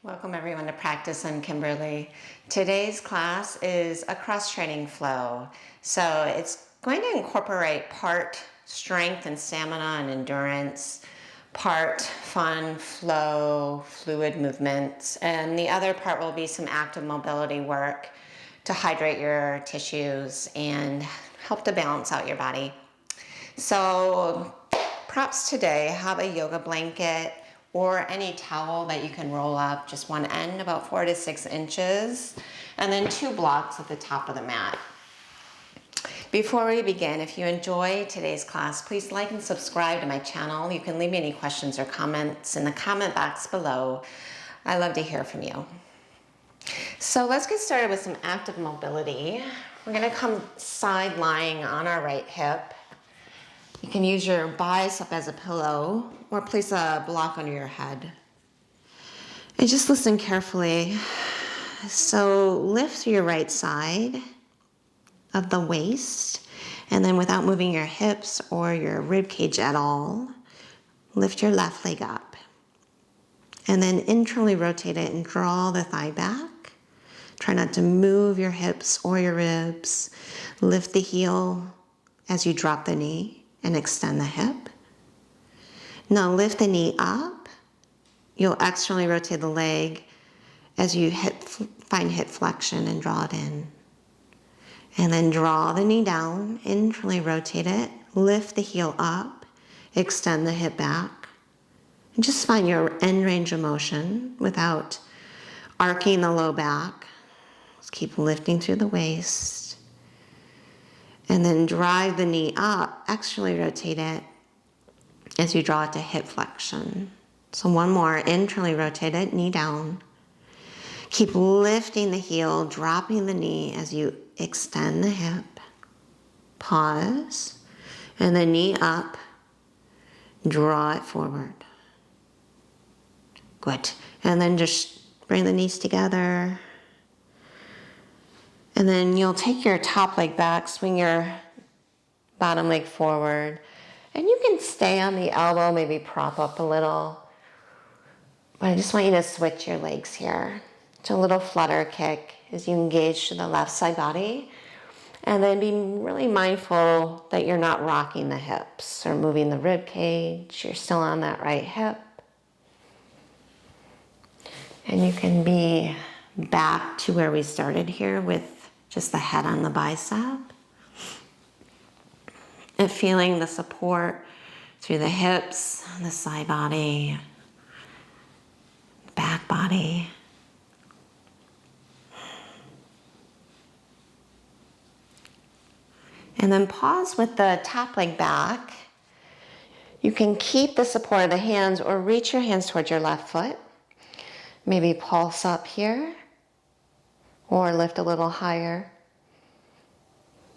Welcome everyone to Practice and Kimberly. Today's class is a cross-training flow. So it's going to incorporate part strength and stamina and endurance, part fun, flow, fluid movements, and the other part will be some active mobility work to hydrate your tissues and help to balance out your body. So props today, have a yoga blanket or any towel that you can roll up, just one end about 4 to 6 inches, and then 2 blocks at the top of the mat. Before we begin, if you enjoy today's class, please like and subscribe to my channel. You can leave me any questions or comments in the comment box below. I love to hear from you. So let's get started with some active mobility. We're gonna come side lying on our right hip. You can use your bicep as a pillow or place a block under your head. And just listen carefully. So lift through your right side of the waist, and then without moving your hips or your rib cage at all, lift your left leg up. And then internally rotate it and draw the thigh back. Try not to move your hips or your ribs. Lift the heel as you drop the knee and extend the hip. Now lift the knee up. You'll externally rotate the leg as you find hip flexion and draw it in. And then draw the knee down, internally rotate it, lift the heel up, extend the hip back, and just find your end range of motion without arcing the low back. Just keep lifting through the waist. And then drive the knee up, externally rotate it as you draw it to hip flexion. So one more, internally rotate it, knee down. Keep lifting the heel, dropping the knee as you extend the hip. Pause, and then knee up, draw it forward. Good. And then just bring the knees together. And then you'll take your top leg back, swing your bottom leg forward. And you can stay on the elbow, maybe prop up a little. But I just want you to switch your legs here. To a little flutter kick as you engage to the left side body. And then be really mindful that you're not rocking the hips or moving the rib cage. You're still on that right hip. And you can be back to where we started here with just the head on the bicep. And feeling the support through the hips, the side body, back body. And then pause with the top leg back. You can keep the support of the hands or reach your hands towards your left foot. Maybe pulse up here or lift a little higher.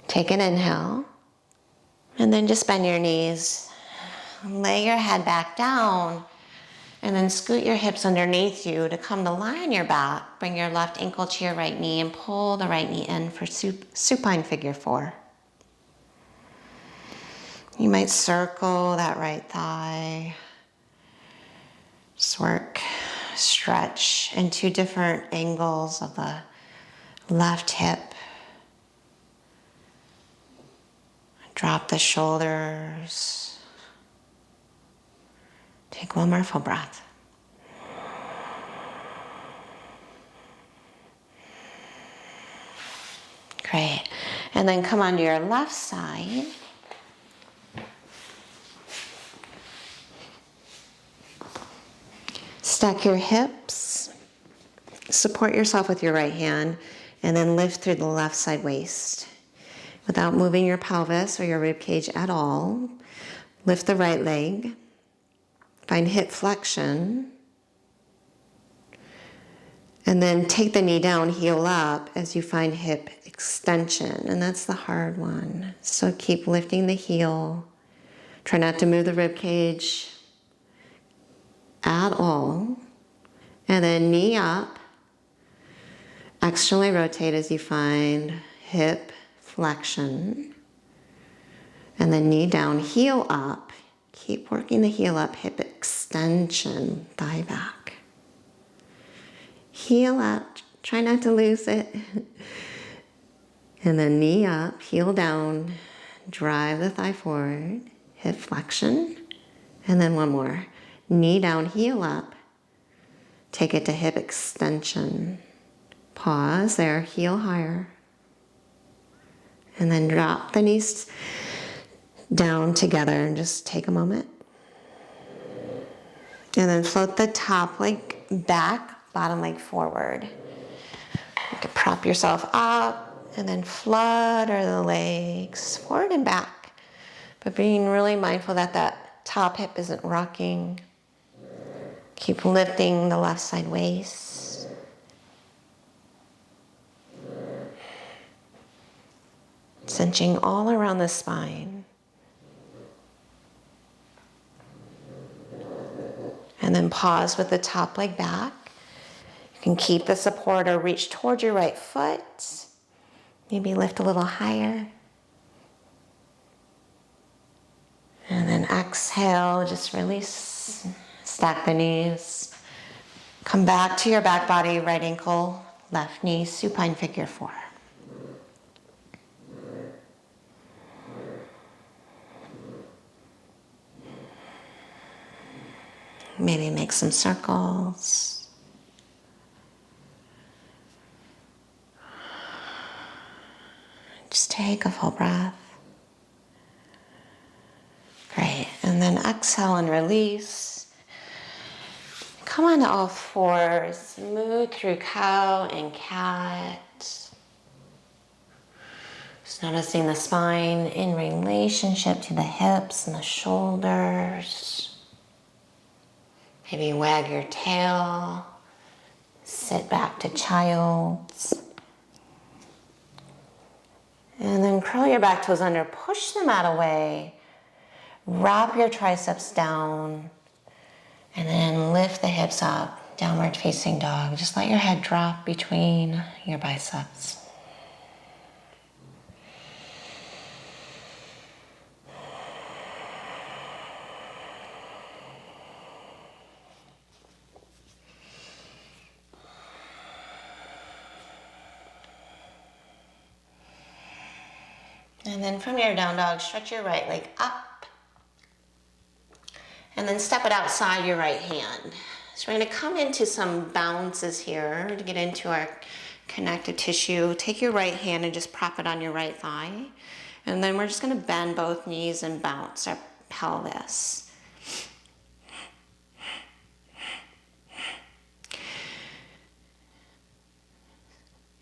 Take an inhale. And then just bend your knees. Lay your head back down. And then scoot your hips underneath you to come to lie on your back. Bring your left ankle to your right knee and pull the right knee in for supine figure 4. You might circle that right thigh. Just work, stretch in 2 different angles of the left hip. Drop the shoulders. Take one more full breath. Great. And then come onto your left side. Stack your hips. Support yourself with your right hand. And then lift through the left side waist. Without moving your pelvis or your rib cage at all. Lift the right leg. Find hip flexion. And then take the knee down, heel up as you find hip extension. And that's the hard one. So keep lifting the heel. Try not to move the rib cage at all. And then knee up. Externally rotate as you find hip flexion. And then knee down, heel up. Keep working the heel up, hip extension, thigh back. heel up. Try not to lose it. And then knee up, heel down. Drive the thigh forward. Hip flexion. And then one more. Knee down, heel up. Take it to hip extension. Pause there, heel higher. And then drop the knees down together and just take a moment. And then float the top leg back, bottom leg forward. You can prop yourself up and then flutter the legs forward and back. But being really mindful that that top hip isn't rocking. Keep lifting the left side waist. Cinching all around the spine. And then pause with the top leg back. You can keep the support or reach towards your right foot. Maybe lift a little higher. And then exhale, just release. Stack the knees. Come back to your back body, right ankle, left knee, supine figure 4. Maybe make some circles. Just take a full breath. Great. And then exhale and release. Come on to all fours. Move through cow and cat. Just noticing the spine in relationship to the hips and the shoulders. Maybe wag your tail. Sit back to child's. And then curl your back toes under. Push the mat away. Wrap your triceps down. And then lift the hips up. Downward facing dog. Just let your head drop between your biceps. And then from your down dog, stretch your right leg up. And then step it outside your right hand. So we're going to come into some bounces here to get into our connective tissue. Take your right hand and just prop it on your right thigh. And then we're just going to bend both knees and bounce our pelvis.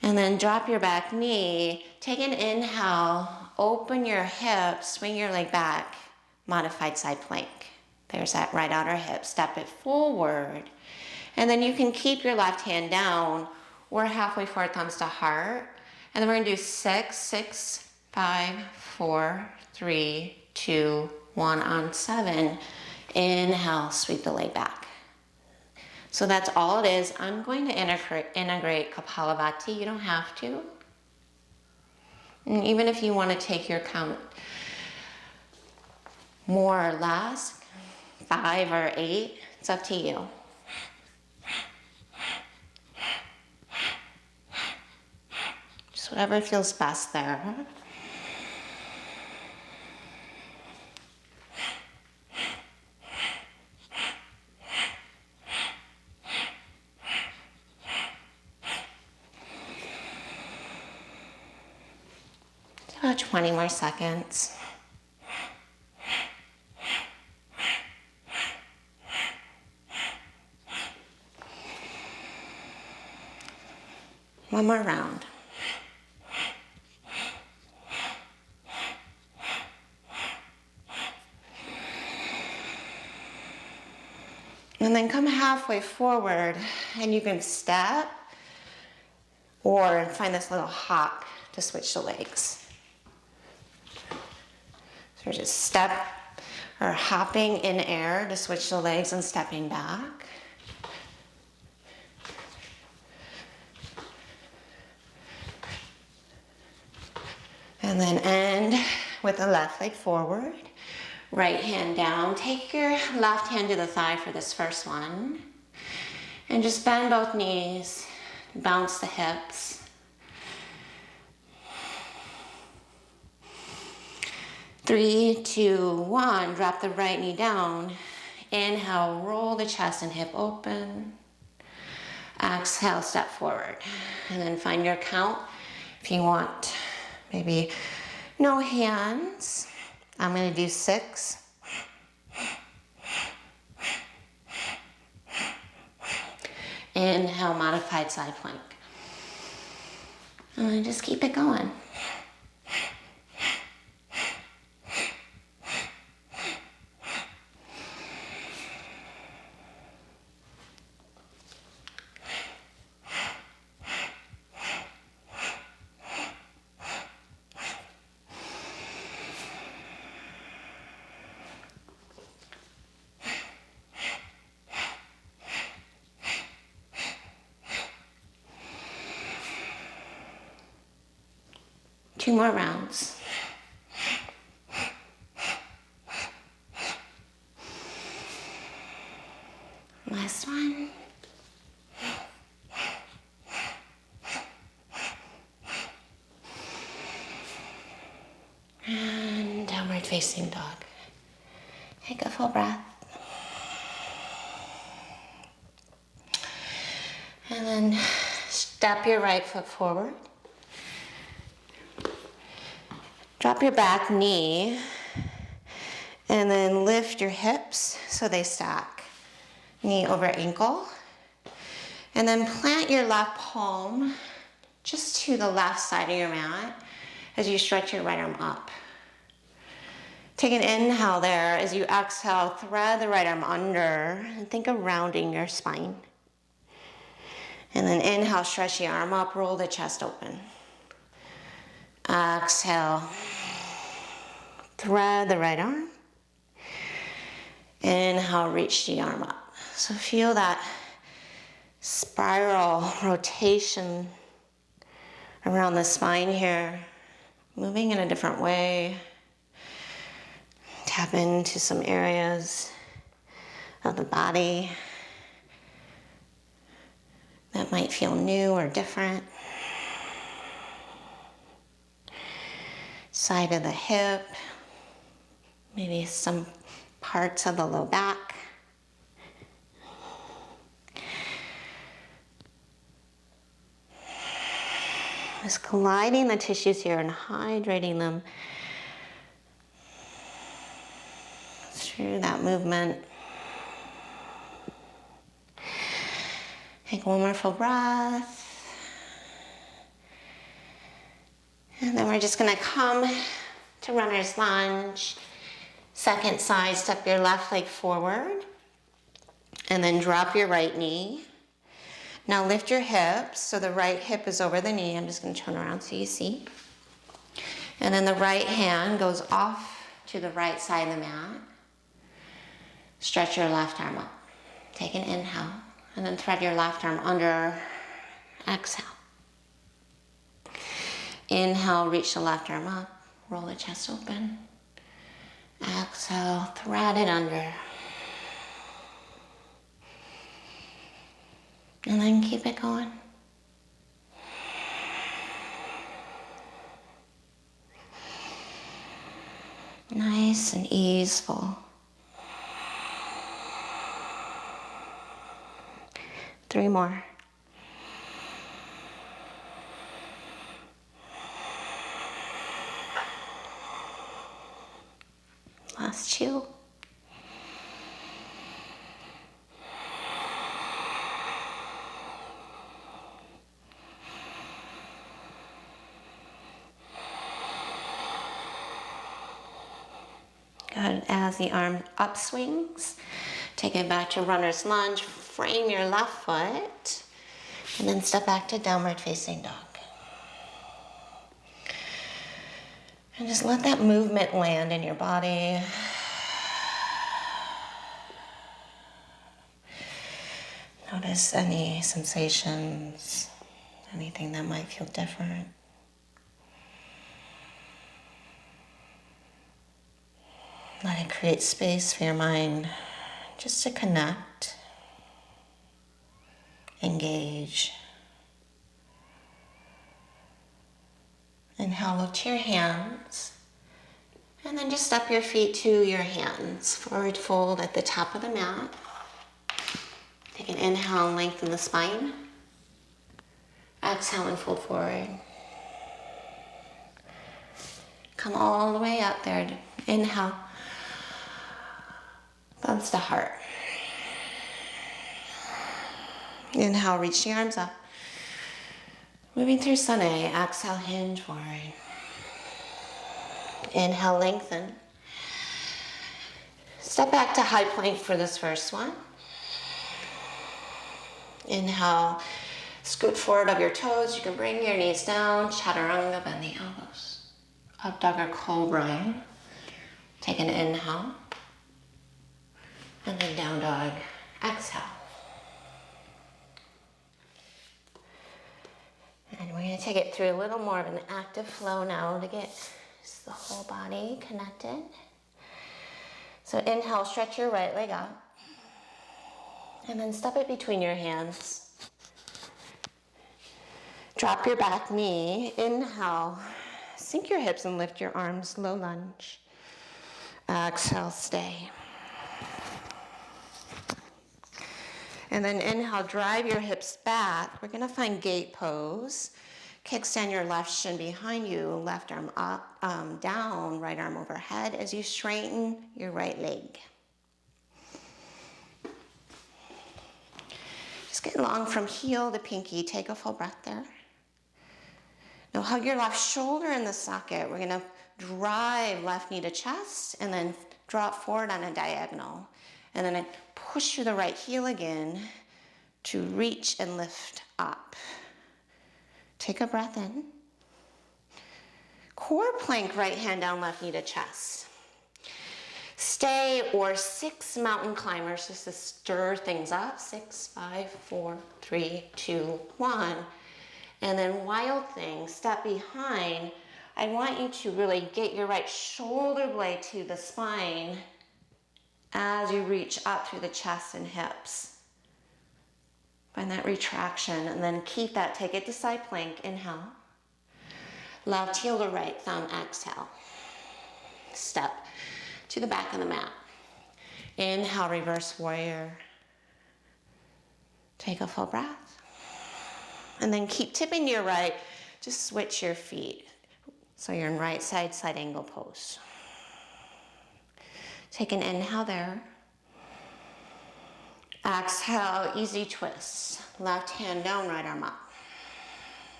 And then drop your back knee. Take an inhale, open your hips, swing your leg back, modified side plank. There's that right outer hip. Step it forward. And then you can keep your left hand down. We're halfway forward, thumbs to heart. And then we're going to do 6, 6, 5, 4, 3, 2, 1 on 7. Inhale, sweep the leg back. So that's all it is. I'm going to integrate Kapalabhati. You don't have to. And even if you want to take your count more or less, 5 or 8, it's up to you. Just whatever feels best there. About 20 more seconds. One more round. And then come halfway forward and you can step or find this little hop to switch the legs. So we're just step or hopping in air to switch the legs and stepping back. And then end with the left leg forward, right hand down. Take your left hand to the thigh for this first one. And just bend both knees, Bounce the hips. 3, 2, 1. Drop the right knee down. Inhale, roll the chest and hip open. Exhale, step forward. And then find your count. If you want, maybe no hands. I'm going to do 6. Inhale, modified side plank. And then just keep it going. Two more rounds. Last one. And downward facing dog. Take a full breath. And then step your right foot forward. Drop your back knee and then lift your hips so they stack. Knee over ankle. And then plant your left palm just to the left side of your mat as you stretch your right arm up. Take an inhale there. As you exhale, thread the right arm under and think of rounding your spine. And then inhale, stretch the arm up, roll the chest open. Exhale, thread the right arm. Inhale, reach the arm up. So feel that spiral rotation around the spine here, moving in a different way. Tap into some areas of the body that might feel new or different. Side of the hip, maybe some parts of the low back. Just gliding the tissues here and hydrating them through that movement. Take one more full breath. And then we're just gonna come to runner's lunge. Second side, step your left leg forward. And then drop your right knee. Now lift your hips so the right hip is over the knee. I'm just gonna turn around so you see. And then the right hand goes off to the right side of the mat. Stretch your left arm up. Take an inhale. And then thread your left arm under. Exhale. Inhale, reach the left arm up, roll the chest open. Exhale, thread it under. And then keep it going. Nice and easeful. 3 more. Last 2. Good. As the arm upswings, take it back to runner's lunge. Frame your left foot, and then step back to downward facing dog. And just let that movement land in your body. Notice any sensations, anything that might feel different. Let it create space for your mind just to connect, engage, Inhale, look to your hands. And then just step your feet to your hands. Forward fold at the top of the mat. Take an inhale and lengthen the spine. Exhale and fold forward. Come all the way up there. Inhale. Thumbs to heart. Inhale, reach the arms up. Moving through Sun A. Exhale, hinge forward. Inhale, lengthen. Step back to high plank for this first one. Inhale, scoot forward of your toes. You can bring your knees down. Chaturanga, bend the elbows. Up dog or cobra. Take an inhale. And then down dog. Exhale. And we're going to take it through a little more of an active flow now to get the whole body connected. So inhale, stretch your right leg up. And then step it between your hands. Drop your back knee. Inhale, sink your hips and lift your arms, low lunge. Exhale, stay. And then inhale, drive your hips back. We're gonna find gate pose. Kickstand your left shin behind you, left arm up, down, right arm overhead as you straighten your right leg. Just get long from heel to pinky. Take a full breath there. Now hug your left shoulder in the socket. We're gonna drive left knee to chest and then drop forward on a diagonal. And then push through the right heel again to reach and lift up. Take a breath in. Core plank, right hand down, left knee to chest. Stay or 6 mountain climbers just to stir things up. 6, 5, 4, 3, 2, 1. And then wild thing, step behind. I want you to really get your right shoulder blade to the spine as you reach up through the chest and hips. Find that retraction and then keep that. Take it to side plank. Inhale. Left heel to right thumb. Exhale. Step to the back of the mat. Inhale, reverse warrior. Take a full breath. And then keep tipping to your right. Just switch your feet. So you're in right side angle pose. Take an inhale there. Exhale, easy twist. Left hand down, right arm up.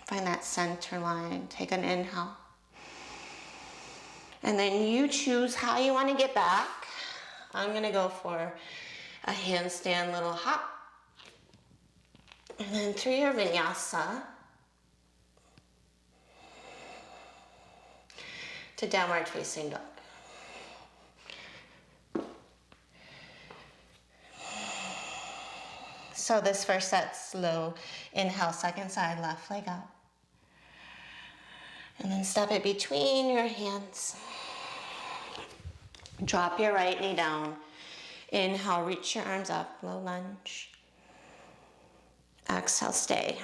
Find that center line. Take an inhale. And then you choose how you want to get back. I'm going to go for a handstand little hop. And then through your vinyasa to downward facing dog. So this first set, slow inhale, second side, left leg up. And then step it between your hands. Drop your right knee down. Inhale, reach your arms up, low lunge. Exhale, stay.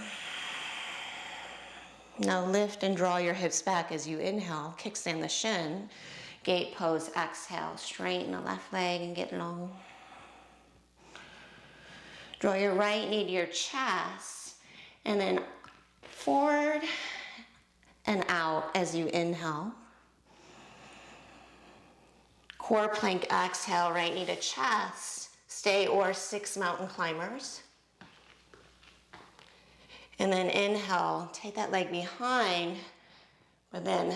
Now lift and draw your hips back as you inhale. Kickstand the shin. Gate pose, exhale. Straighten the left leg and get long. Draw your right knee to your chest. And then forward and out as you inhale. Core plank, exhale, right knee to chest. Stay or 6 mountain climbers. And then inhale, take that leg behind, but then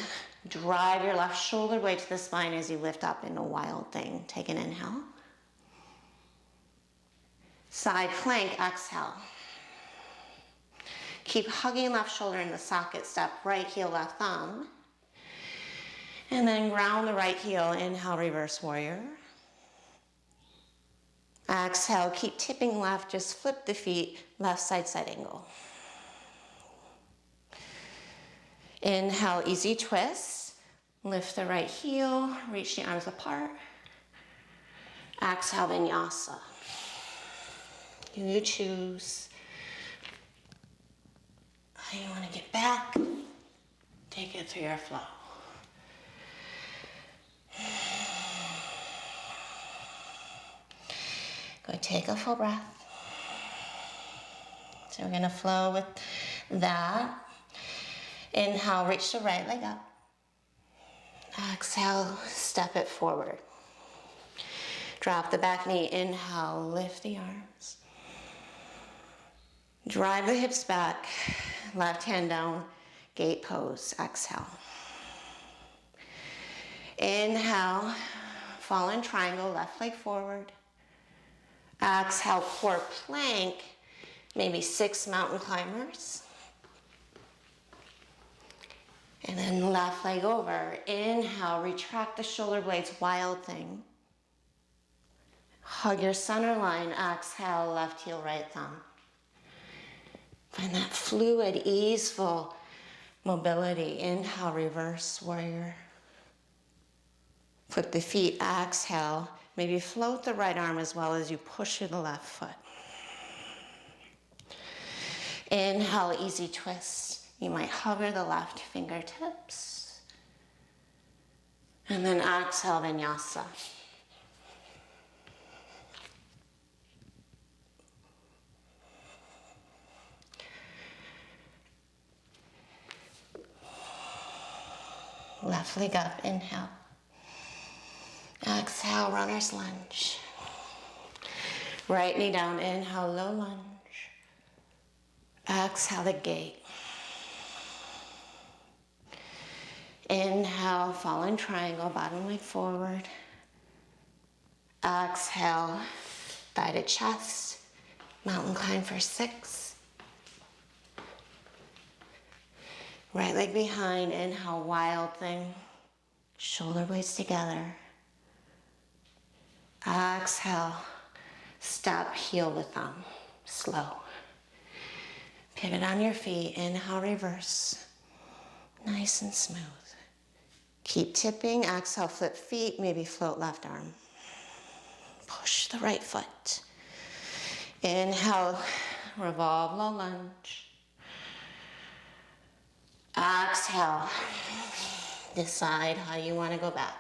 drive your left shoulder blade to the spine as you lift up in a wild thing. Take an inhale. Side plank, exhale. Keep hugging left shoulder in the socket, step right heel, left thumb. And then ground the right heel, inhale, reverse warrior. Exhale, keep tipping left, just flip the feet, left side angle. Inhale, easy twist. Lift the right heel, reach the arms apart. Exhale, vinyasa. You choose how you want to get back. Take Get through your flow. Go take a full breath. So we're gonna flow with that. Inhale, reach the right leg up. Exhale, step it forward. Drop the back knee. Inhale, lift the arms. Drive the hips back. Left hand down, gate pose. Exhale. Inhale, fallen triangle, left leg forward. Exhale, core plank, maybe 6 mountain climbers. And then left leg over. Inhale, retract the shoulder blades, wild thing. Hug your center line. Exhale, left heel, right thumb. Find that fluid, easeful mobility. Inhale, reverse warrior. Flip the feet, exhale. Maybe float the right arm as well as you push through the left foot. Inhale, easy twist. You might hover the left fingertips. And then exhale, vinyasa. Left leg up, inhale. Exhale, runner's lunge. Right knee down, inhale, low lunge. Exhale, the gate. Inhale, fallen triangle, bottom leg forward. Exhale, thigh to chest. Mountain climb for 6. Right leg behind, inhale, wild thing. Shoulder blades together. Exhale, step heel to thumb, slow. Pivot on your feet, inhale, reverse. Nice and smooth. Keep tipping, exhale, flip feet, maybe float left arm. Push the right foot. Inhale, revolve, low lunge. Exhale, decide how you want to go back.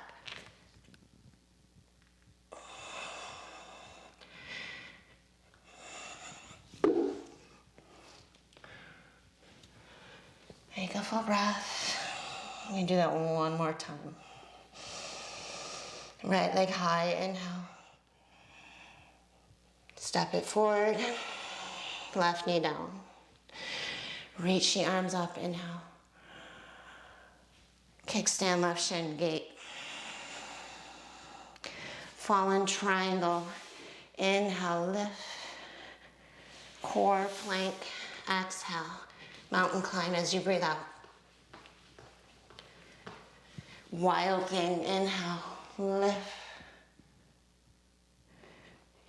Take a full breath. You can do that one more time. Right leg high, inhale. Step it forward. Left knee down. Reach the arms up, inhale. Kickstand, left shin, gate. Fallen triangle. Inhale, lift. Core plank, exhale. Mountain climb as you breathe out. Wild thing, inhale, lift.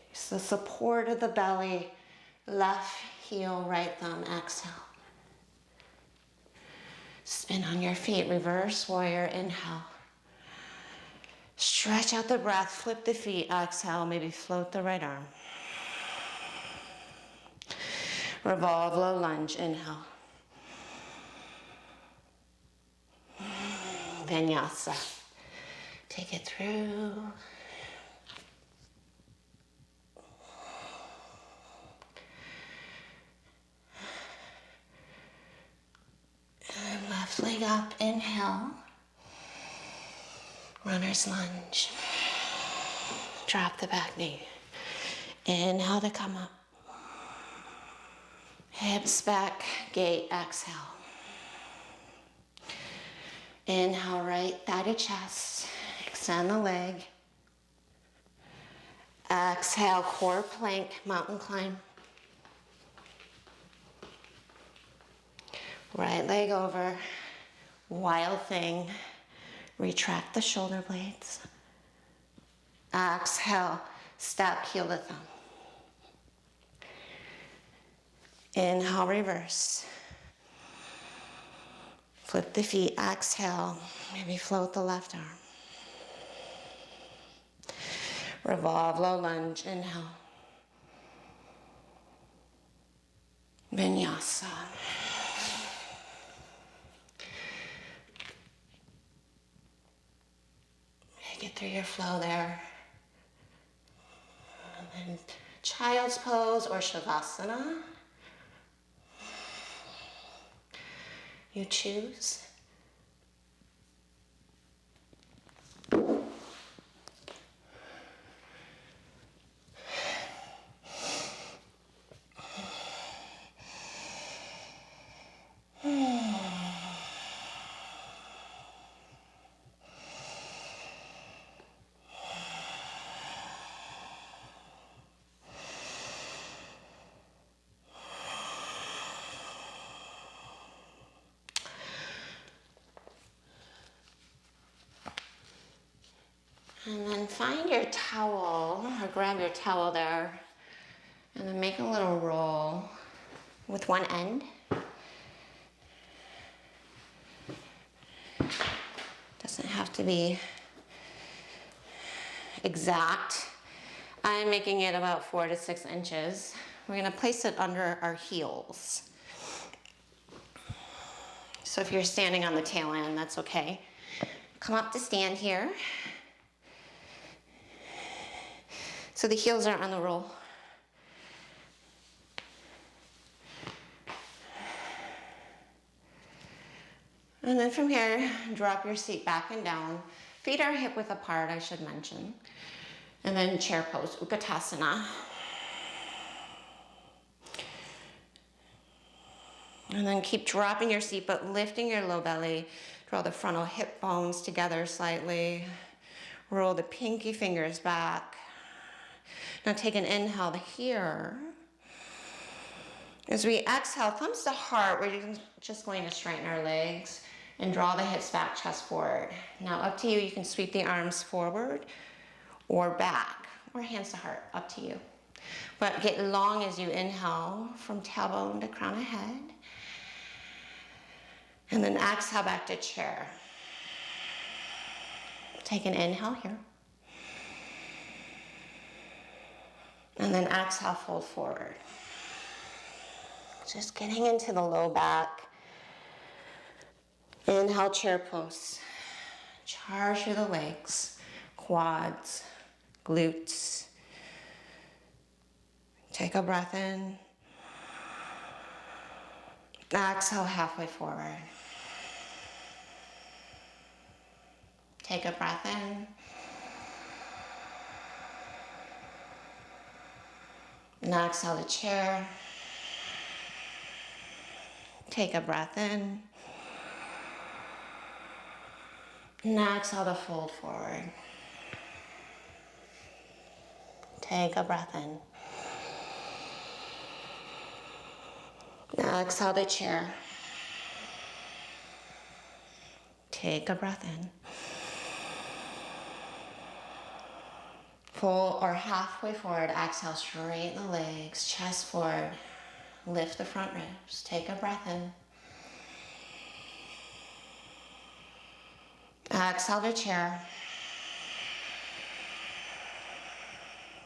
It's the support of the belly. Left heel, right thumb, exhale. Spin on your feet, reverse warrior, inhale. Stretch out the breath, flip the feet, exhale, maybe float the right arm. Revolve, low lunge, inhale. Vinyasa. Take it through. And left leg up, inhale. Runner's lunge. Drop the back knee. Inhale to come up. Hips back, gate, exhale. Inhale, right thigh to chest. Extend the leg. Exhale, core plank, mountain climb. Right leg over. Wild thing. Retract the shoulder blades. Exhale, step heel to thumb. Inhale, reverse. Flip the feet, exhale. Maybe float the left arm. Revolve, low lunge, inhale. Vinyasa. through your flow there. And then child's pose or Shavasana. You choose. And then find your towel, or grab your towel there, and then make a little roll with one end. Doesn't have to be exact. I'm making it about 4 to 6 inches. We're gonna place it under our heels. So if you're standing on the tail end, that's okay. Come up to stand here. So the heels are on the roll. And then from here, drop your seat back and down. Feet are hip width apart, I should mention. And then chair pose, Utkatasana. And then keep dropping your seat, but lifting your low belly. Draw the frontal hip bones together slightly. Roll the pinky fingers back. Now take an inhale here. As we exhale, thumbs to heart, we're just going to straighten our legs and draw the hips back, chest forward. Now up to you, you can sweep the arms forward or back, or hands to heart, up to you. But get long as you inhale from tailbone to crown of head. And then exhale back to chair. Take an inhale here. And then exhale, fold forward. Just getting into the low back. Inhale, chair pose. Charge through the legs, quads, glutes. Take a breath in. Exhale, halfway forward. Take a breath in. Now exhale to chair. Take a breath in. Now exhale to fold forward. Take a breath in. Now exhale to chair. Take a breath in. Full or halfway forward, exhale, straighten the legs, chest forward, lift the front ribs. Take a breath in. Exhale to chair.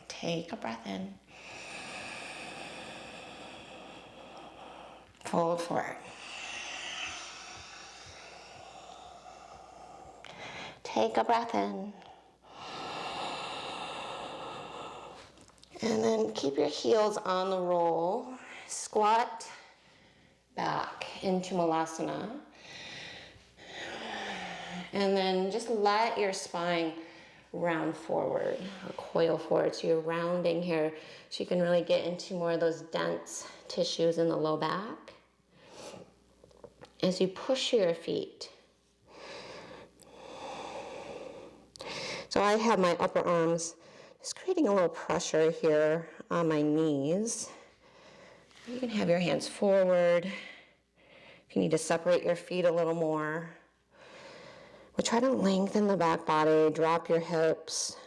Take a breath in. Fold forward. Take a breath in. And then keep your heels on the roll. Squat back into Malasana. And then just let your spine round forward, or coil forward. So you're rounding here so you can really get into more of those dense tissues in the low back. As you push your feet. So I have my upper arms just creating a little pressure here on my knees. You can have your hands forward. If you need to separate your feet a little more. But try to lengthen the back body, drop your hips.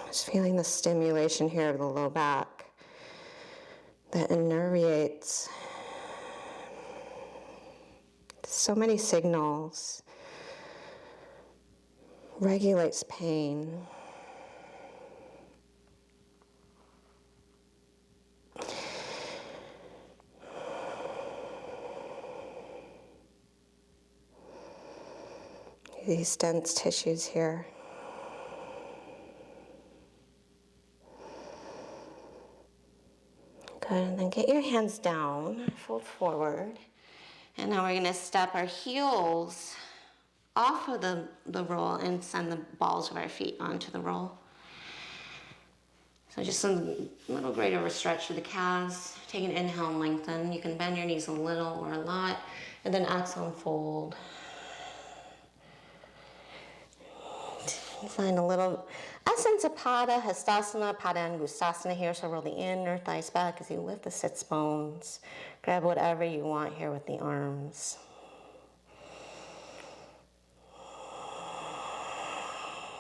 Just feeling the stimulation here of the low back that innervates so many signals, regulates pain. these dense tissues here. Good, and then get your hands down, fold forward. And now we're gonna step our heels off of the roll and send the balls of our feet onto the roll. So just a little greater of a stretch to the calves. Take an inhale and lengthen. You can bend your knees a little or a lot, and then exhale and fold. Find a little essence of Pada, Hastasana, Pada and Gustasana here. So roll the inner thighs back as you lift the sits bones. Grab whatever you want here with the arms.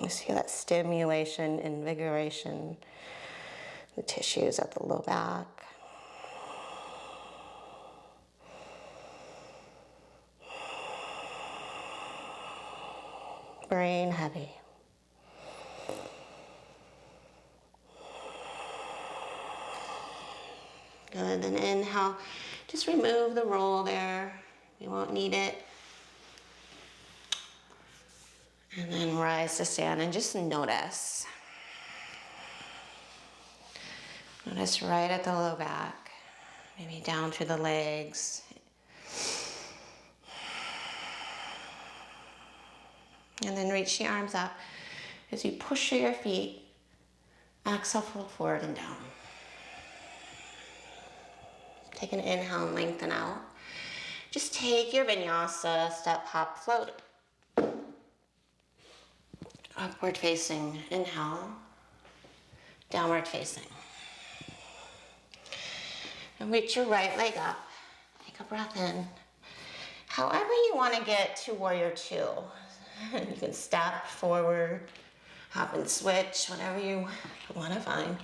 Just feel that stimulation, invigoration, the tissues at the low back. Brain heavy. Good, then inhale, just remove the roll there. You won't need it. And then rise to stand and just notice. Notice right at the low back, maybe down through the legs. And then reach the arms up as you push through your feet. Exhale, fold forward and down. Take an inhale and lengthen out. Just take your vinyasa, step, hop, float. Upward facing, inhale. Downward facing. And reach your right leg up. Take a breath in. However you want to get to warrior two. You can step forward, hop and switch, whatever you want to find.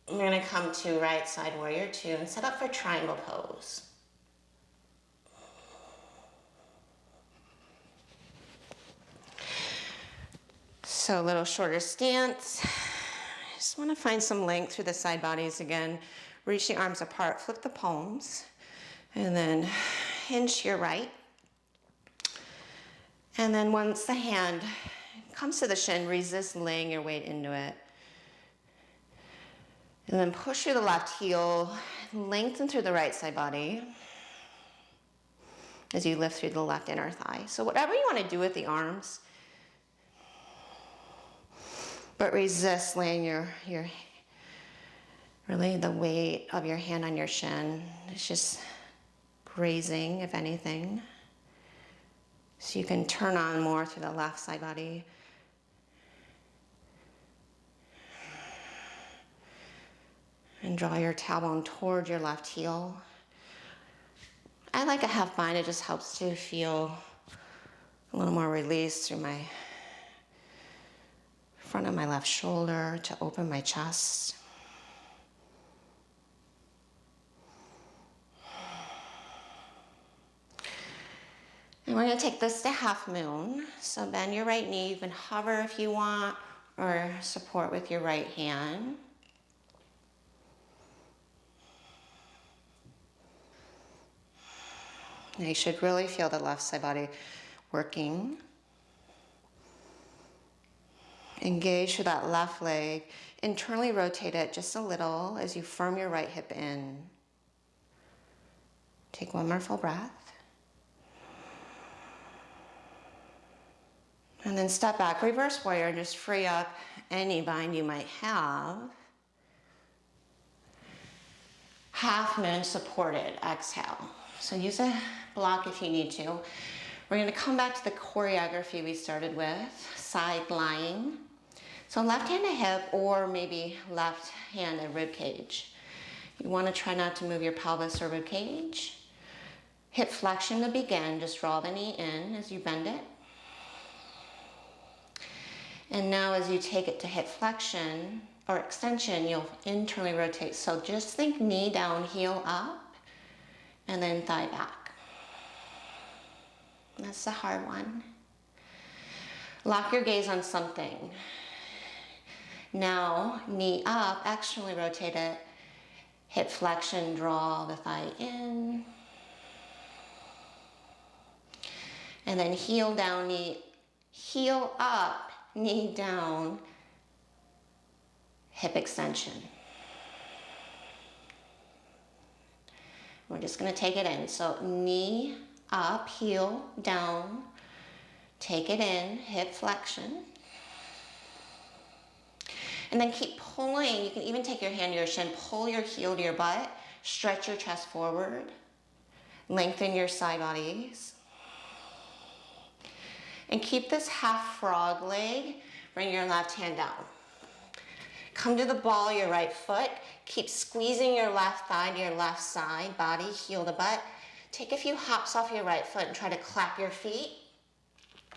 We're going to come to right side warrior two and set up for triangle pose. So a little shorter stance. Just want to find some length through the side bodies again. Reach the arms apart, flip the palms, and then hinge to your right. And then once the hand comes to the shin, resist laying your weight into it. And then push through the left heel, lengthen through the right side body as you lift through the left inner thigh. So whatever you want to do with the arms, but resist laying your really the weight of your hand on your shin. It's just grazing, if anything. So you can turn on more through the left side body. And draw your tailbone toward your left heel. I like a half bind. It just helps to feel a little more release through my front of my left shoulder to open my chest. And we're going to take this to half moon. So bend your right knee. You can hover if you want or support with your right hand. Now you should really feel the left side body working. Engage through that left leg. Internally rotate it just a little as you firm your right hip in. Take one more full breath. And then step back, reverse warrior, and just free up any bind you might have. Half moon supported, exhale. So use a block if you need to. We're going to come back to the choreography we started with, side lying. So left hand at hip or maybe left hand at rib cage. You want to try not to move your pelvis or rib cage. Hip flexion to begin, just draw the knee in as you bend it. And now as you take it to hip flexion or extension, you'll internally rotate. So just think knee down, heel up, and then thigh back. That's the hard one. Lock your gaze on something. Now, knee up, externally rotate it. Hip flexion, draw the thigh in. And then heel down, heel up, knee down, hip extension. We're just gonna take it in. So knee up, heel down, take it in, hip flexion. And then keep pulling. You can even take your hand to your shin, pull your heel to your butt, stretch your chest forward, lengthen your side bodies. And keep this half frog leg, bring your left hand down. Come to the ball, your right foot. Keep squeezing your left thigh to your left side, body, heel to butt. Take a few hops off your right foot and try to clap your feet.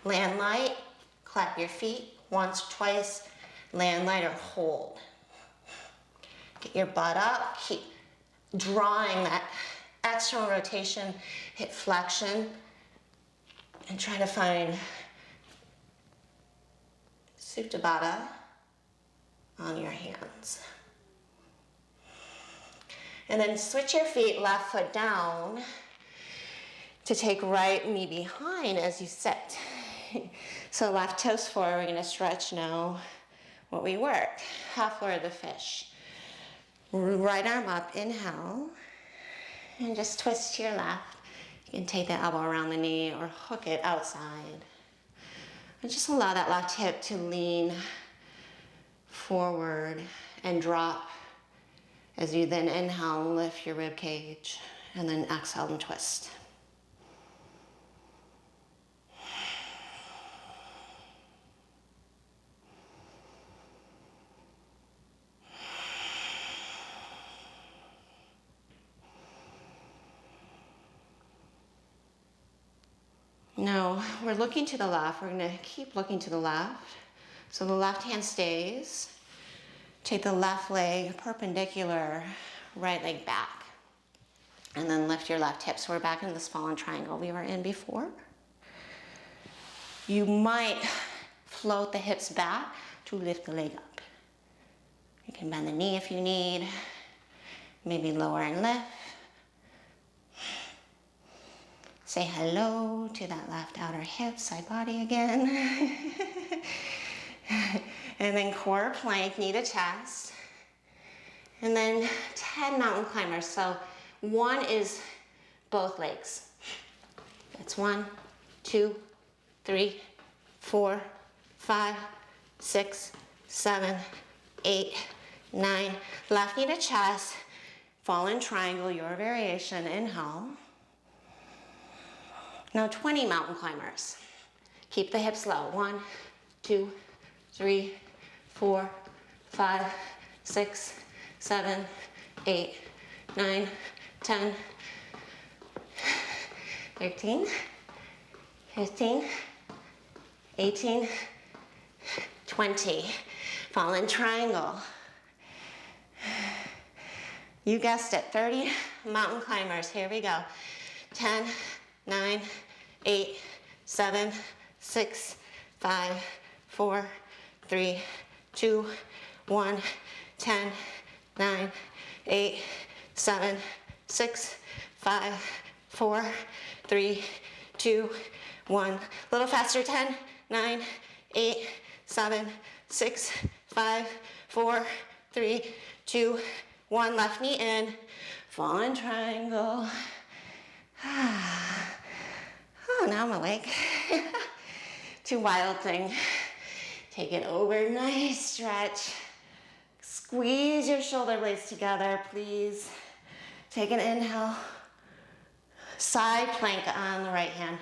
Land light, clap your feet once, twice, land light or hold. Get your butt up, keep drawing that external rotation, hip flexion, and try to find Supta Baddha on your hands. And then switch your feet, left foot down, to take right knee behind as you sit. So left toes forward, we're gonna stretch now what we worked. Half floor of the fish. Right arm up, inhale, and just twist to your left. You can take the elbow around the knee or hook it outside. And just allow that left hip to lean forward and drop as you then inhale, lift your rib cage, and then exhale and twist. Now, we're looking to the left. We're gonna keep looking to the left. So the left hand stays. Take the left leg perpendicular, right leg back. And then lift your left hip. So we're back in this fallen triangle we were in before. You might float the hips back to lift the leg up. You can bend the knee if you need. Maybe lower and lift. Say hello to that left outer hip, side body again. And then core plank, knee to chest. And then 10 mountain climbers. So one is both legs. That's 1, 2, 3, 4, 5, 6, 7, 8, 9. Left knee to chest, fallen triangle, your variation, inhale. Now 20 mountain climbers. Keep the hips low. 1, 2, 3, 4, 5, 6, 7, 8, 9, 10, 13, 15, 18, 20. Fallen triangle. You guessed it, 30 mountain climbers. Here we go. 10, 9, 8, 7, 6, 5, 4, 3, 2, 1, 10, 9, 8, 7, 6, 5, 4, 3, 2, 1. A little faster, 10, 9, 8, 7, 6, 5, 4, 3, 2, 1. Left knee in, fallen triangle. Oh, now I'm awake. To wild thing. Take it over, nice stretch. Squeeze your shoulder blades together, please. Take an inhale. Side plank on the right hand.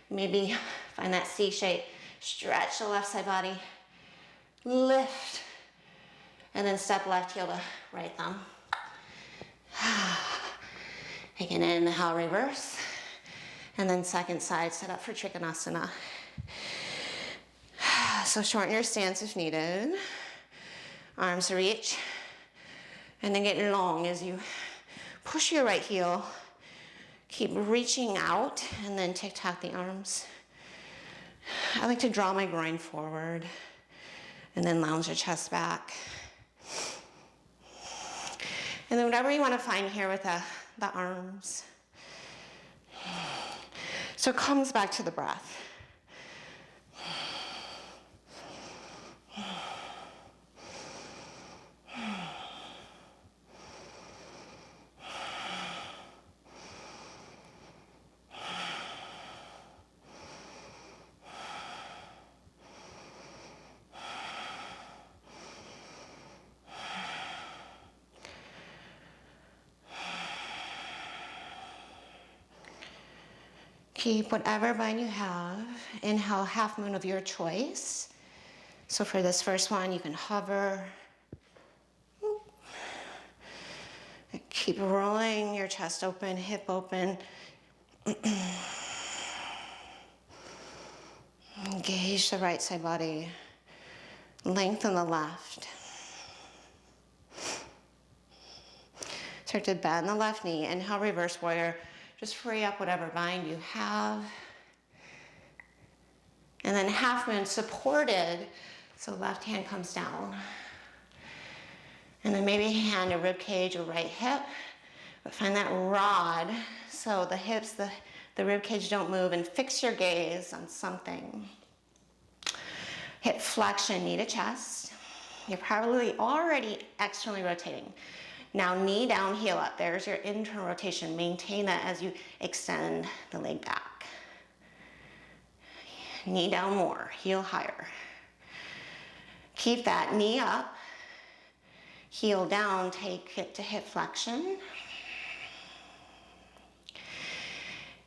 Maybe find that C shape. Stretch the left side body. Lift. And then step left heel to right thumb. Take an inhale, reverse. And then second side, set up for Trikonasana. So shorten your stance if needed. Arms reach. And then get long as you push your right heel. Keep reaching out and then tic-tac the arms. I like to draw my groin forward and then lounge your chest back. And then whatever you want to find here with the arms. So it comes back to the breath. Keep whatever bind you have. Inhale, half moon of your choice. So for this first one, you can hover. Keep rolling your chest open, hip open. Engage the right side body. Lengthen the left. Start to bend the left knee. Inhale, reverse warrior. Just free up whatever bind you have. And then half moon supported, so left hand comes down. And then maybe hand to rib cage or right hip, but find that rod so the hips, the rib cage don't move, and fix your gaze on something. Hip flexion, knee to chest. You're probably already externally rotating. Now knee down, heel up. There's your internal rotation. Maintain that as you extend the leg back. Knee down more, heel higher. Keep that knee up, heel down, take it to hip flexion.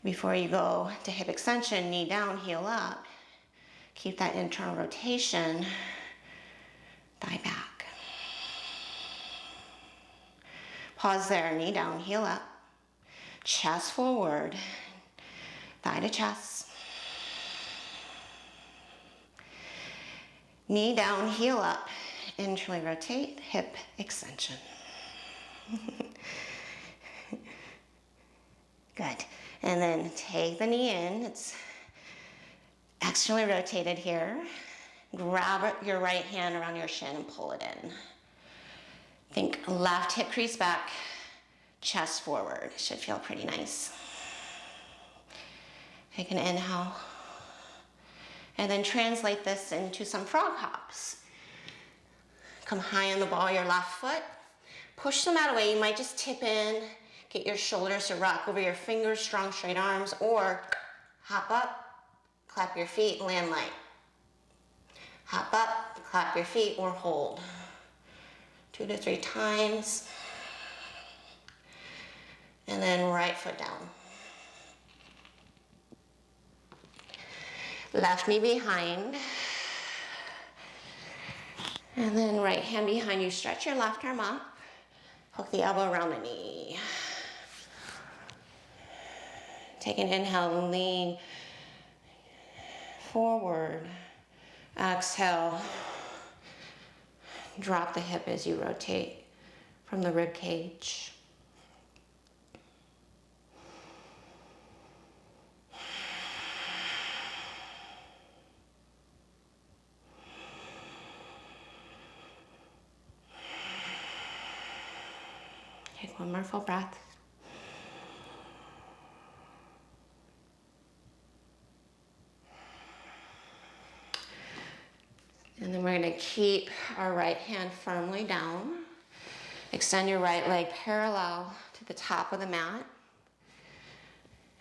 Before you go to hip extension, knee down, heel up. Keep that internal rotation, thigh back. Pause there, knee down, heel up. Chest forward, thigh to chest. Knee down, heel up, internally rotate, hip extension. Good. And then take the knee in. It's externally rotated here. Grab your right hand around your shin and pull it in. Think left hip crease back, chest forward. It should feel pretty nice. Take an inhale. And then translate this into some frog hops. Come high on the ball of your left foot. Push the mat away. You might just tip in, get your shoulders to rock over your fingers, strong straight arms, or hop up, clap your feet, land light. Hop up, clap your feet, or hold. 2 to 3 times. And then right foot down. Left knee behind. And then right hand behind you. Stretch your left arm up. Hook the elbow around the knee. Take an inhale, lean forward. Exhale. Drop the hip as you rotate from the rib cage. Take one more full breath. And then we're going to keep our right hand firmly down. Extend your right leg parallel to the top of the mat.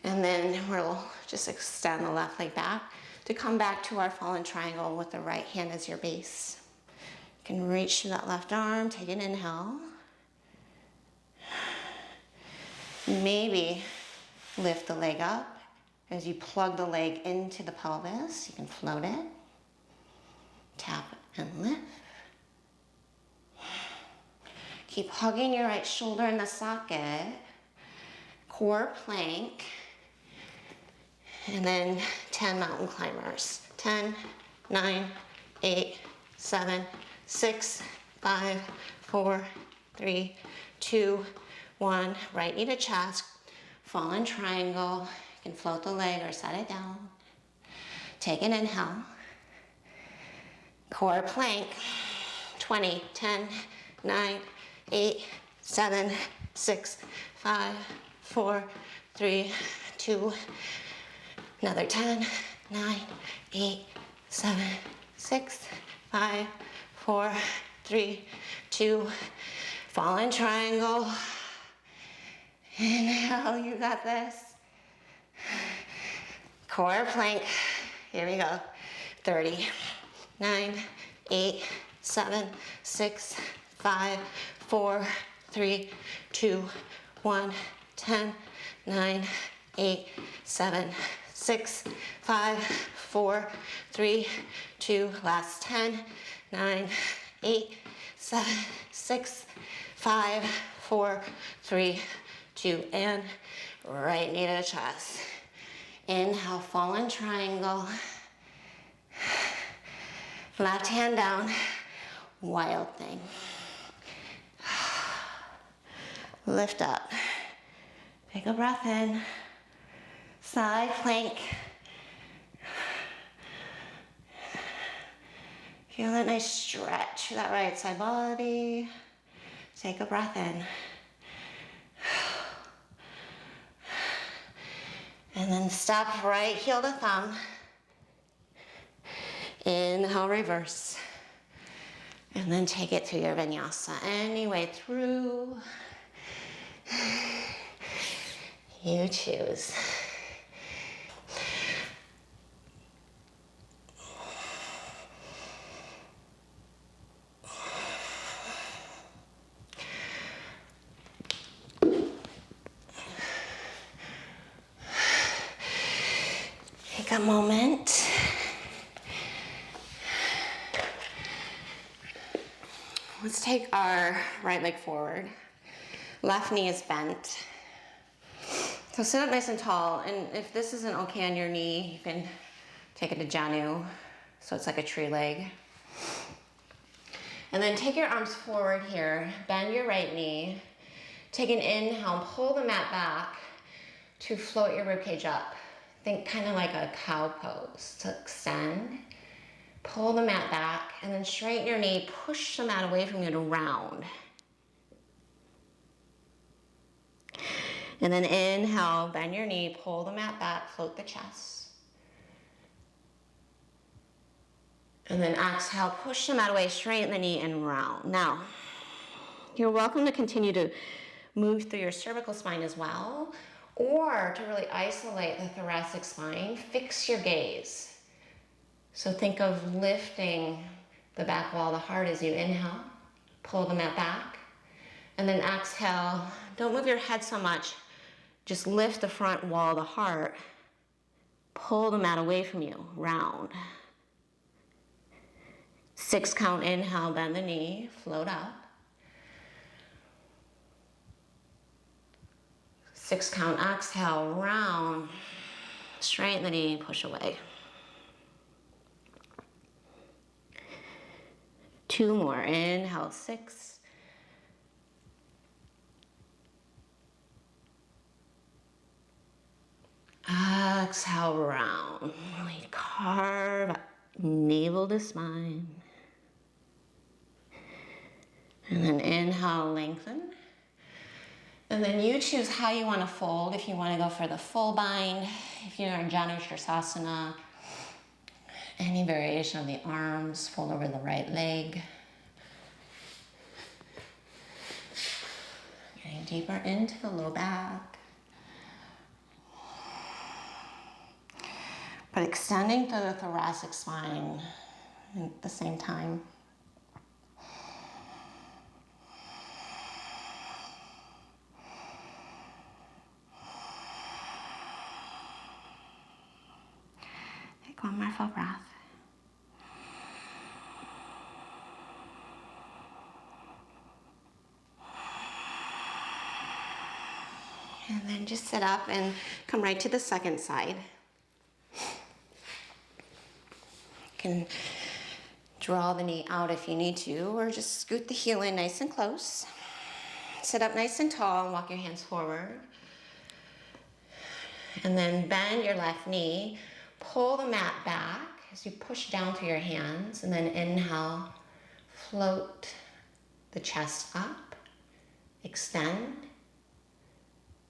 And then we'll just extend the left leg back to come back to our fallen triangle with the right hand as your base. You can reach through that left arm, take an inhale. Maybe lift the leg up as you plug the leg into the pelvis. You can float it. Tap and lift. Keep hugging your right shoulder in the socket. Core plank. And then 10 mountain climbers. 10, 9, 8, 7, 6, 5, 4, 3, 2, 1. Right knee to chest. Fallen triangle. You can float the leg or set it down. Take an inhale. Core plank, 20, 10, 9, 8, 7, 6, 5, 4, 3, 2, another 10, 9, 8, 7, 6, 5, 4, 3, 2, fallen triangle. Inhale, you got this. Core plank, here we go. 30, 9, 8, 7, 6, 5, 4, 3, 2, 1, 10, 9, 8, 7, 6, 5, 4, 3, 2, last 10, 9, 8, 7, 6, 5, 4, 3, 2, and right knee to the chest. Inhale, fallen triangle. Left hand down, wild thing. Lift up. Take a breath in. Side plank. Feel that nice stretch through that right side body. Take a breath in. And then step right heel to thumb. Inhale, reverse. And then take it to your vinyasa. Any way through. You choose. Take a moment. Let's take our right leg forward. Left knee is bent. So sit up nice and tall, and if this isn't okay on your knee, you can take it to Janu, so it's like a tree leg. And then take your arms forward here, bend your right knee, take an inhale, pull the mat back to float your ribcage up. Think kind of like a cow pose, to extend. Pull the mat back, and then straighten your knee, push the mat away from you to round. And then inhale, bend your knee, pull the mat back, float the chest. And then exhale, push the mat away, straighten the knee, and round. Now, you're welcome to continue to move through your cervical spine as well, or to really isolate the thoracic spine, fix your gaze. So think of lifting the back wall of the heart as you inhale, pull the mat back, and then exhale. Don't move your head so much. Just lift the front wall of the heart. Pull the mat away from you, round. 6 count, inhale, bend the knee, float up. 6 count, exhale, round. Straighten the knee, push away. 2 more, inhale, 6. Exhale, round. Really carve up, navel to spine. And then inhale, lengthen. And then you choose how you want to fold. If you want to go for the full bind, if you're in Janu Sirsasana, any variation of the arms, fold over the right leg. Getting deeper into the low back. But extending through the thoracic spine at the same time. Take one more full breath. And then just sit up and come right to the second side. You can draw the knee out if you need to, or just scoot the heel in nice and close. Sit up nice and tall and walk your hands forward. And then bend your left knee, pull the mat back as you push down through your hands, and then inhale, float the chest up. Extend.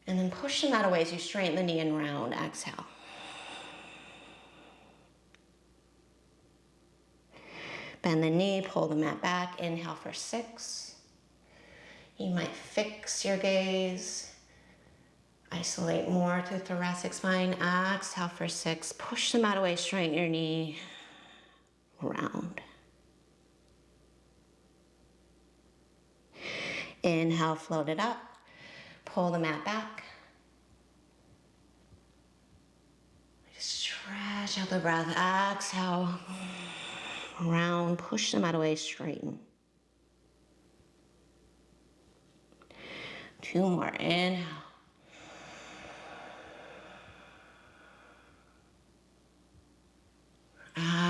And then push the mat away as you straighten the knee and round. Exhale. Bend the knee, pull the mat back. Inhale for 6. You might fix your gaze. Isolate more to the thoracic spine. Exhale for 6. Push the mat away, straighten your knee. Round. Inhale, float it up. Pull the mat back. Stretch out the breath. Exhale. Round. Push the mat away, straighten. 2 more. Inhale.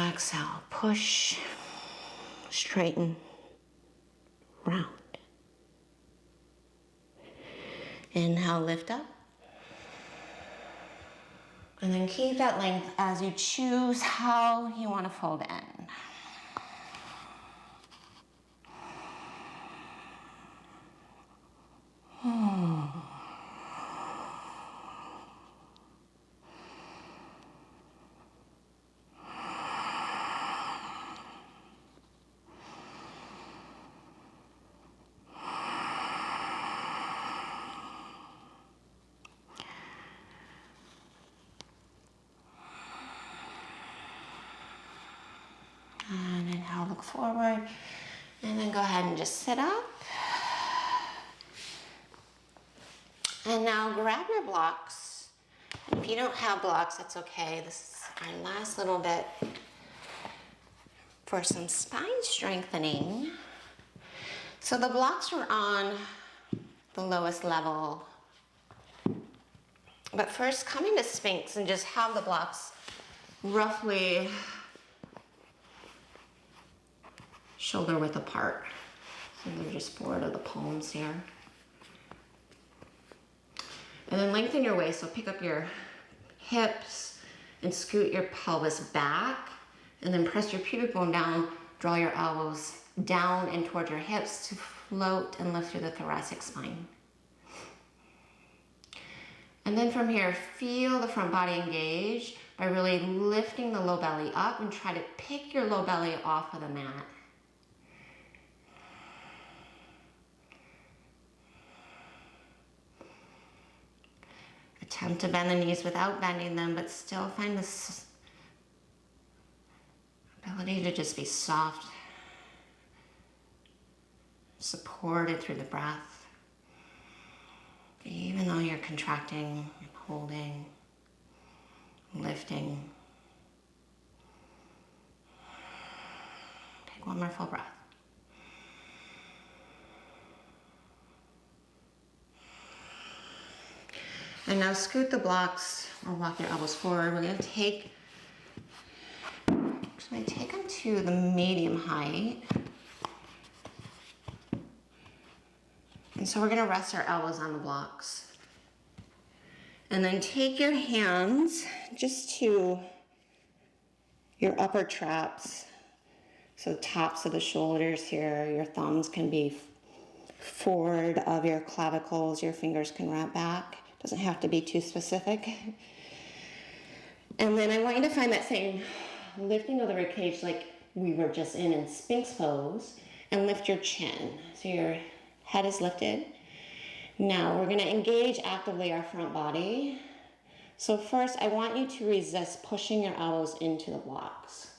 Exhale. Push. Straighten. Round. Inhale, lift up. And then keep that length as you choose how you want to fold in. And inhale, look forward. And then go ahead and just sit up. And now grab your blocks. And if you don't have blocks, that's okay. This is our last little bit for some spine strengthening. So the blocks are on the lowest level. But first, come into Sphinx and just have the blocks roughly shoulder width apart. So they're just forward of the palms here. And then lengthen your waist, so pick up your hips and scoot your pelvis back, and then press your pubic bone down, draw your elbows down and towards your hips to float and lift through the thoracic spine. And then from here, feel the front body engage by really lifting the low belly up and try to pick your low belly off of the mat. Attempt to bend the knees without bending them, but still find this ability to just be soft, supported through the breath, even though you're contracting and holding, lifting. Take one more full breath. And now scoot the blocks or walk your elbows forward. We're going to take them to the medium height. And so we're going to rest our elbows on the blocks. And then take your hands just to your upper traps. So tops of the shoulders here. Your thumbs can be forward of your clavicles. Your fingers can wrap back. Doesn't have to be too specific. And then I want you to find that same lifting of the ribcage like we were just in Sphinx pose, and lift your chin. So your head is lifted. Now we're going to engage actively our front body. So first I want you to resist pushing your elbows into the blocks.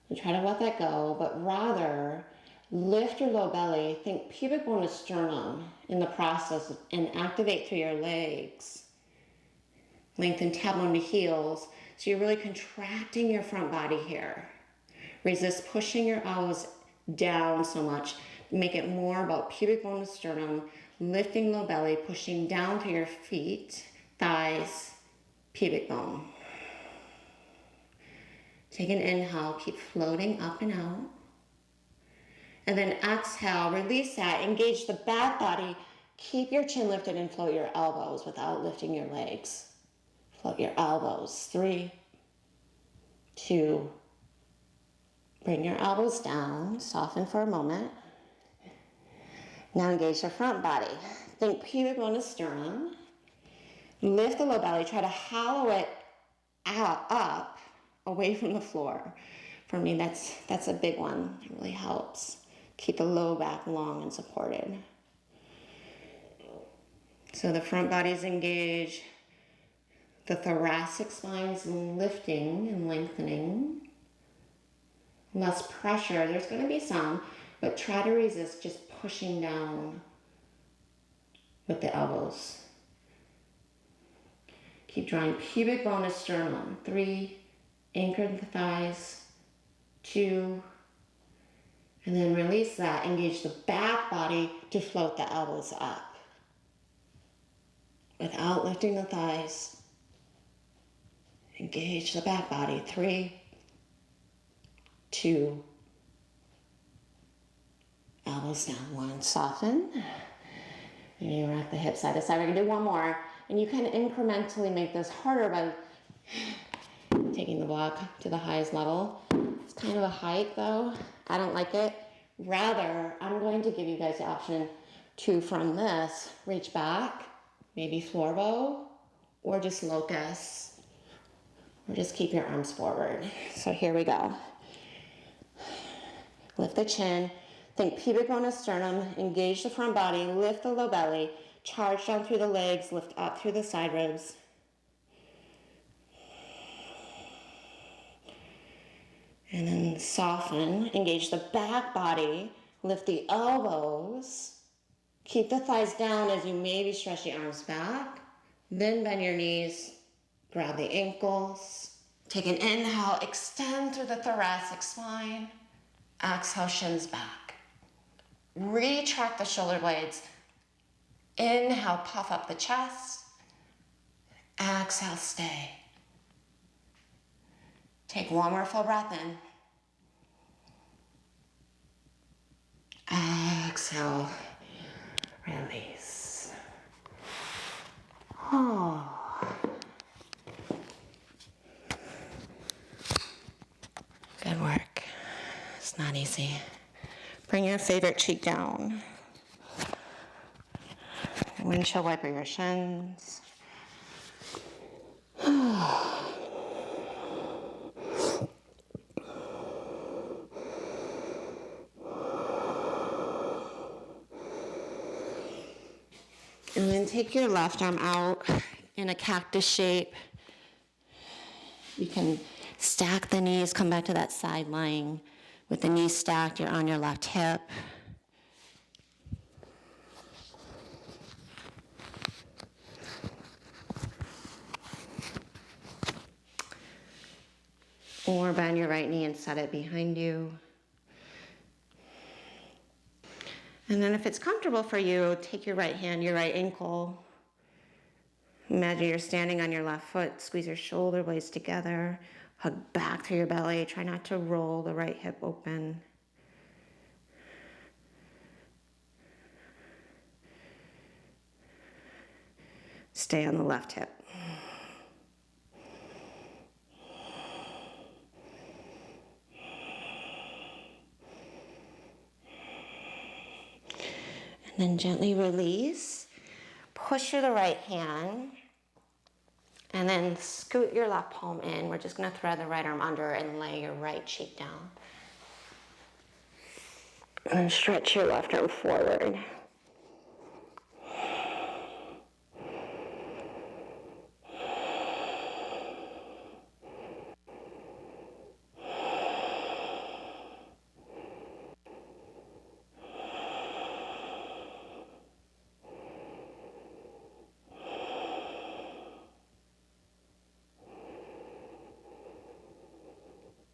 And try to let that go, but rather lift your low belly, think pubic bone to sternum in the process, and activate through your legs. Lengthen tailbone to heels, so you're really contracting your front body here. Resist pushing your elbows down so much. Make it more about pubic bone to sternum, lifting low belly, pushing down through your feet, thighs, pubic bone. Take an inhale, keep floating up and out. And then exhale, release that, engage the back body, keep your chin lifted and float your elbows without lifting your legs. Float your elbows. 3, 2, bring your elbows down, soften for a moment. Now engage the front body. Think pubic bone to sternum. Lift the low belly. Try to hollow it out, up, away from the floor. For me, that's a big one. It really helps. Keep the low back long and supported. So the front body is engaged. The thoracic spine is lifting and lengthening. Less pressure. There's going to be some, but try to resist just pushing down with the elbows. Keep drawing pubic bone to sternum. 3, anchor the thighs. 2, and then release that. Engage the back body to float the elbows up without lifting the thighs. Engage the back body. 3, 2, elbows down. 1, soften. And you rock the hips side to side. We're gonna do one more, and you can incrementally make this harder by taking the block to the highest level. It's kind of a hike though. I don't like it. Rather, I'm going to give you guys the option to, from this, reach back, maybe floor bow, or just locust, or just keep your arms forward. So here we go. Lift the chin. Think pubic bone to sternum. Engage the front body. Lift the low belly. Charge down through the legs. Lift up through the side ribs. And then soften. Engage the back body. Lift the elbows. Keep the thighs down as you maybe stretch the arms back. Then bend your knees. Grab the ankles. Take an inhale. Extend through the thoracic spine. Exhale, shins back. Retract the shoulder blades. Inhale, puff up the chest. Exhale, stay. Take one more full breath in. Exhale, release. Oh. Good work. It's not easy. Bring your favorite cheek down. Windshield wiper your shins. And then take your left arm out in a cactus shape. You can stack the knees, come back to that side lying. With the knees stacked, you're on your left hip. Or bend your right knee and set it behind you. And then if it's comfortable for you, take your right hand, your right ankle. Imagine you're standing on your left foot. Squeeze your shoulder blades together. Hug back through your belly. Try not to roll the right hip open. Stay on the left hip. And then gently release. Push through the right hand. And then scoot your left palm in. We're just going to thread the right arm under and lay your right cheek down. And then stretch your left arm forward.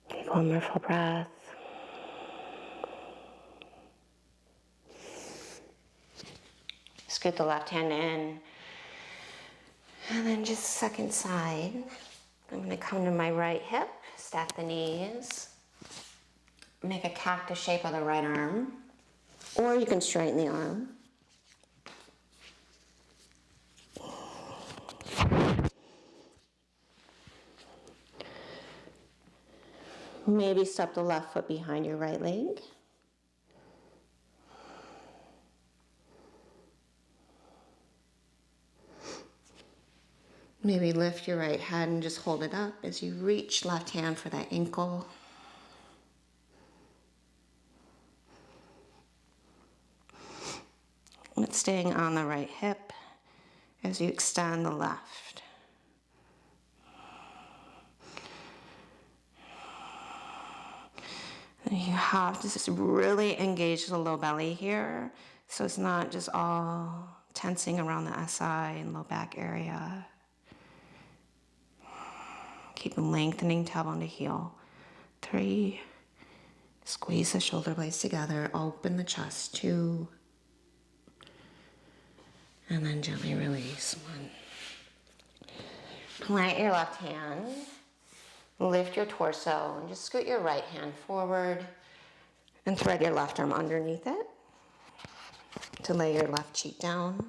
Take one more full breath. Scoot the left hand in. And then just second side. I'm going to come to my right hip, stack the knees, make a cactus shape with the right arm, or you can straighten the arm. Maybe step the left foot behind your right leg. Maybe lift your right head and just hold it up as you reach left hand for that ankle. It's staying on the right hip as you extend the left. And you have to just really engage the low belly here, so it's not just all tensing around the SI and low back area. Keep lengthening tailbone to heel. 3, squeeze the shoulder blades together, open the chest. 2, and then gently release. 1. Plant your left hand, lift your torso, and just scoot your right hand forward and thread your left arm underneath it to lay your left cheek down.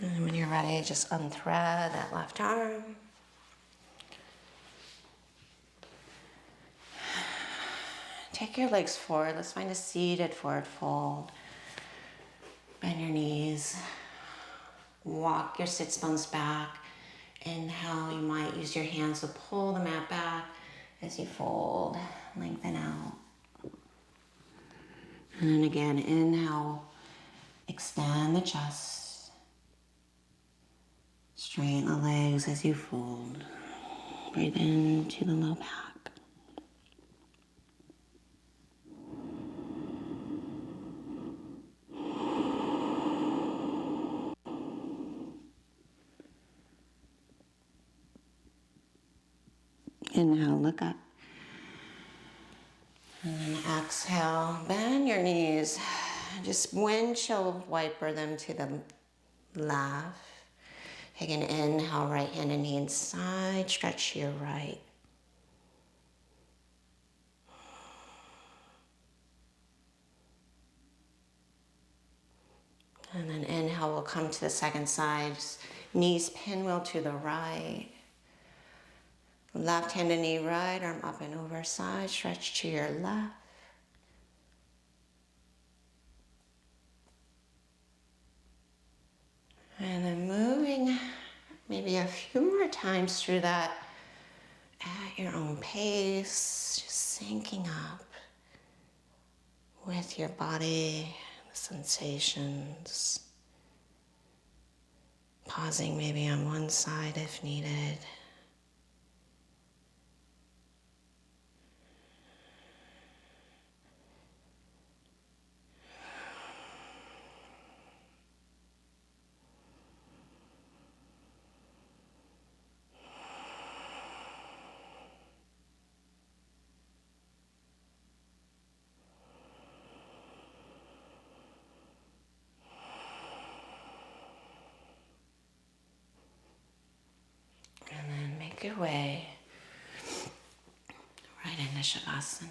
And when you're ready, just unthread that left arm. Take your legs forward. Let's find a seated forward fold. Bend your knees. Walk your sits bones back. Inhale, you might use your hands to pull the mat back as you fold. Lengthen out. And then again, inhale. Extend the chest. Straighten the legs as you fold. Breathe into the low back. Inhale, look up. And then exhale, bend your knees. Just windshield wiper them to the left. Take an inhale, right hand and knee inside, stretch to your right. And then inhale, we'll come to the second side. Knees pinwheel to the right. Left hand and knee right, arm up and over side, stretch to your left. And then moving maybe a few more times through that at your own pace, just syncing up with your body, the sensations. Pausing maybe on one side if needed. And then make your way right into Shavasana.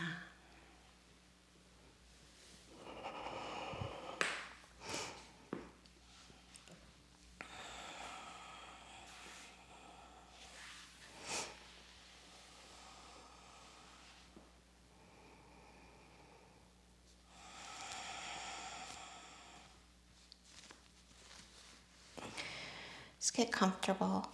Just get comfortable.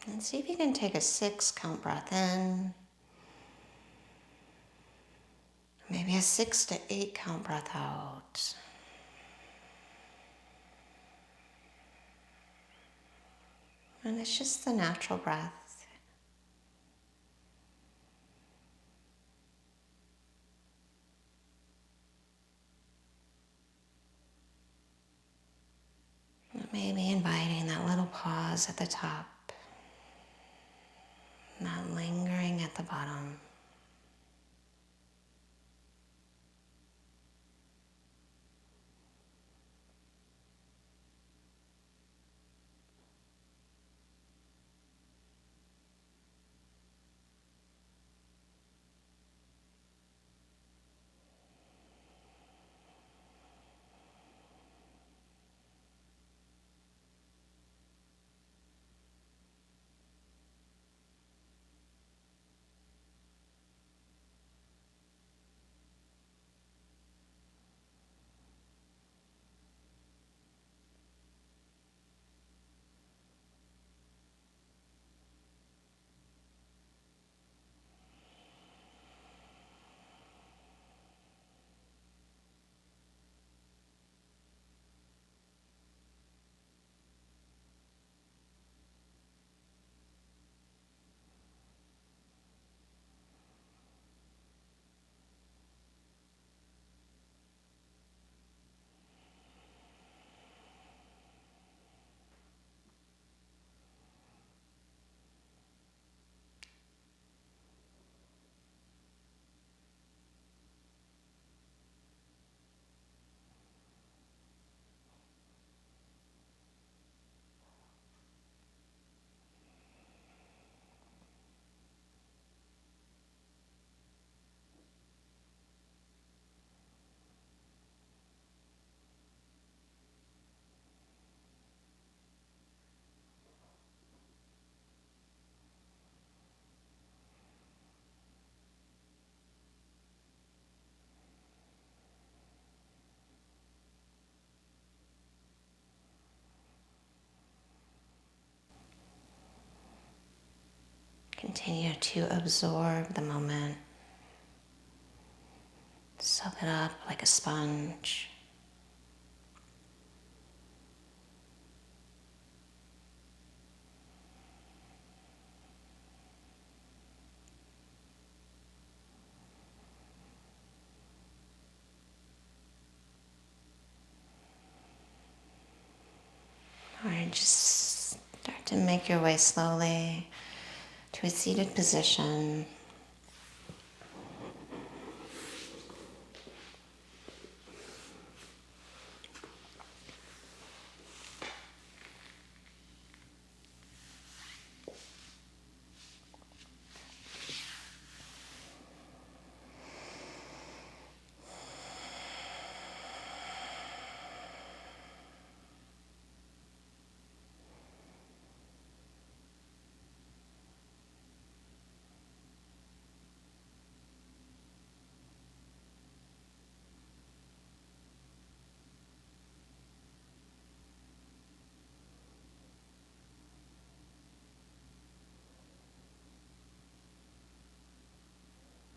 And see if you can take a 6 count breath in. Maybe a 6 to 8 count breath out. And it's just the natural breath. Maybe inviting that little pause at the top, not lingering at the bottom. Continue to absorb the moment. Soak it up like a sponge. Or just start to make your way slowly to a seated position.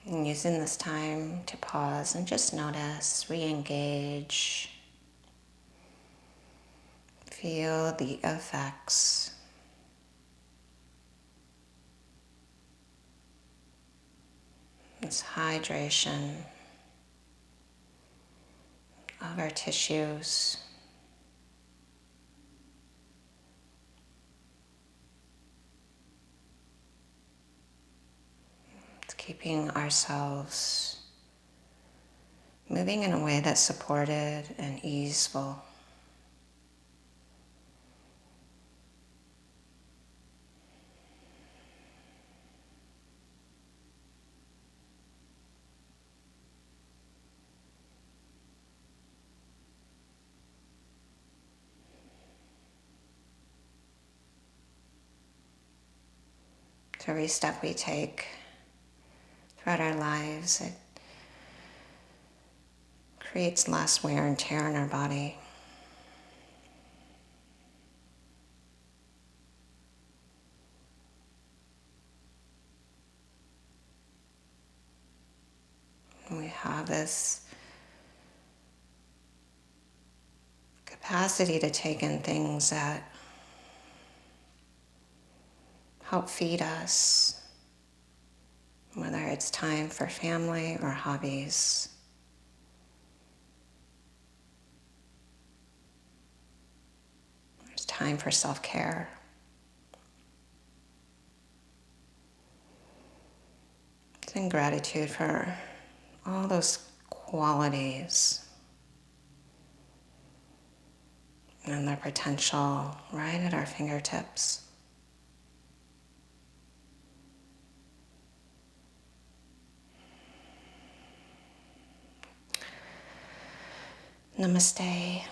And using this time to pause and just notice, re-engage, feel the effects. This hydration of our tissues. It's keeping ourselves moving in a way that's supported and easeful. So every step we take throughout our lives, it creates less wear and tear in our body. We have this capacity to take in things that help feed us, whether it's time for family or hobbies. There's time for self-care. In gratitude for all those qualities and their potential right at our fingertips. Namaste.